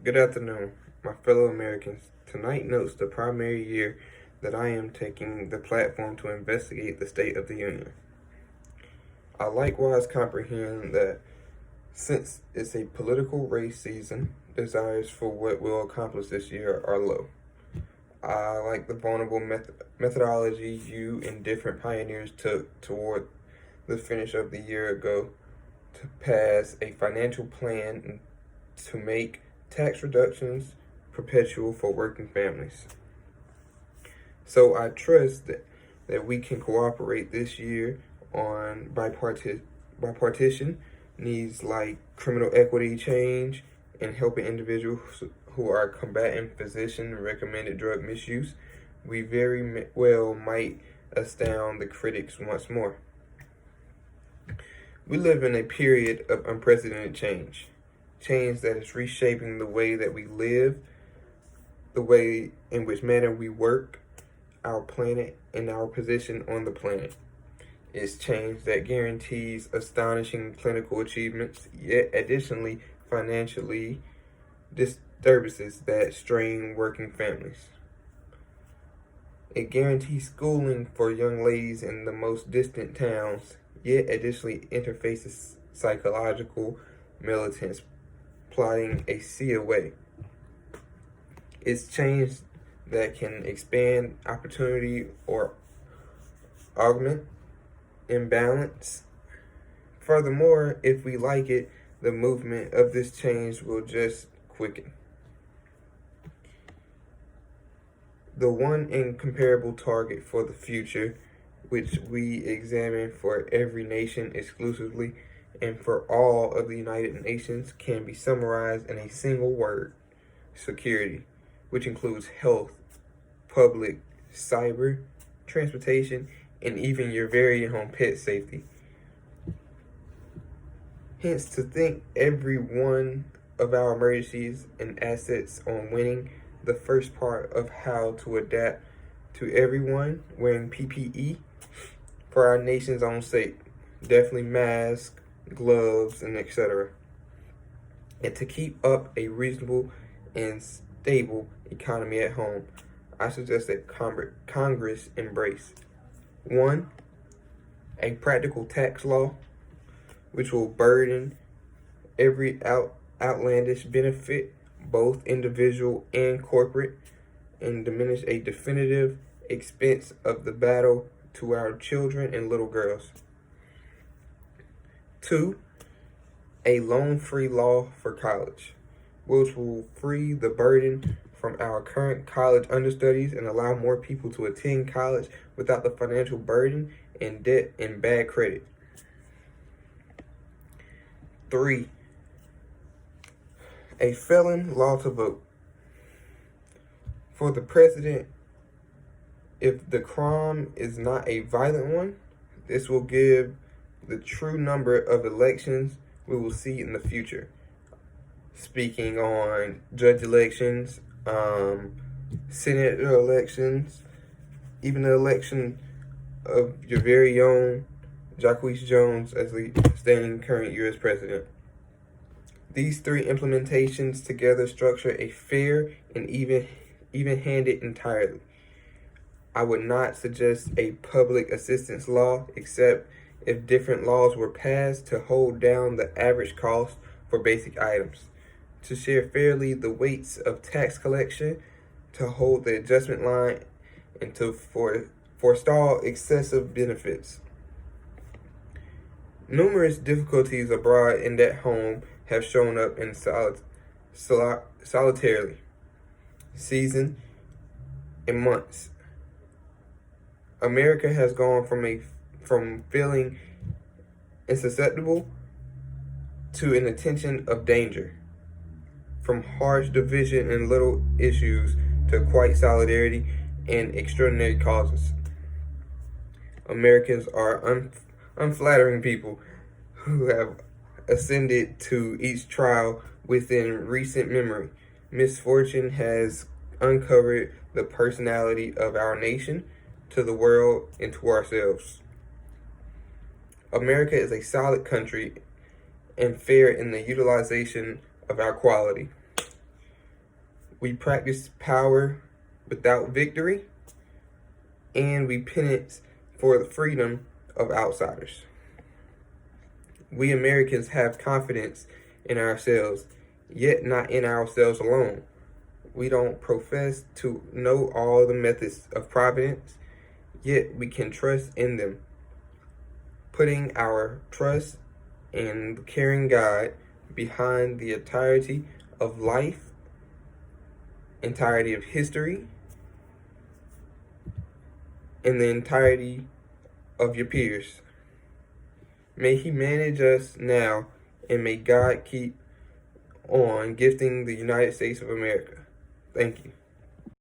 Good afternoon, my fellow Americans. Tonight notes the primary year that I am taking the platform to investigate the state of the Union. I likewise comprehend that since it's a political race season, desires for what we'll accomplish this year are low. I like the vulnerable methodology you and different pioneers took toward the finish of the year ago to pass a financial plan to make tax reductions perpetual for working families. So I trust that we can cooperate this year on bipartisan needs like criminal equity change and helping individuals who are combating physician recommended drug misuse. We very well might astound the critics once more. We live in a period of unprecedented change that is reshaping the way that we live, the way in which manner we work, our planet, and our position on the planet. It's change that guarantees astonishing clinical achievements, yet additionally financially disturbances that strain working families. It guarantees schooling for young ladies in the most distant towns, yet additionally interfaces psychological militants plotting a sea away. It's change that can expand opportunity or augment imbalance. Furthermore, if we like it, the movement of this change will just quicken. The one incomparable target for the future, which we examine for every nation exclusively and for all of the United Nations, can be summarized in a single word: security, which includes health, public, cyber, transportation, and even your very own pet safety. Hence, to think every one of our emergencies and assets on winning the first part of how to adapt to everyone wearing PPE for our nation's own sake. Definitely masks, gloves, and etc. And to keep up a reasonable and stable economy at home, I suggest that Congress embrace 1. A practical tax law, which will burden every outlandish benefit, both individual and corporate, and diminish a definitive expense of the battle to our children and little girls. 2. A loan-free law for college, which will free the burden from our current college understudies and allow more people to attend college without the financial burden and debt and bad credit. 3. A felon law to vote. For the president, if the crime is not a violent one, this will give the true number of elections we will see in the future. Speaking on judge elections, senator elections, even the election of your very own Jacquees Jones as the standing current U.S. president. These 3 implementations together structure a fair and even-handed entirely. I would not suggest a public assistance law except if different laws were passed to hold down the average cost for basic items, to share fairly the weights of tax collection, to hold the adjustment line, and to forestall excessive benefits. Numerous difficulties abroad and at home have shown up in solitarily, season, and months. America has gone from feeling insusceptible to an attention of danger, from harsh division and little issues to quiet solidarity and extraordinary causes. Americans are unflattering people who have ascended to each trial within recent memory. Misfortune has uncovered the personality of our nation to the world and to ourselves. America is a solid country and fair in the utilization of our quality. We practice power without victory, and we penance for the freedom of outsiders. We Americans have confidence in ourselves, yet not in ourselves alone. We don't profess to know all the methods of providence, yet we can trust in them. Putting our trust in the caring God behind the entirety of life, entirety of history, and the entirety of your peers. May He manage us now, and may God keep on gifting the United States of America. Thank you.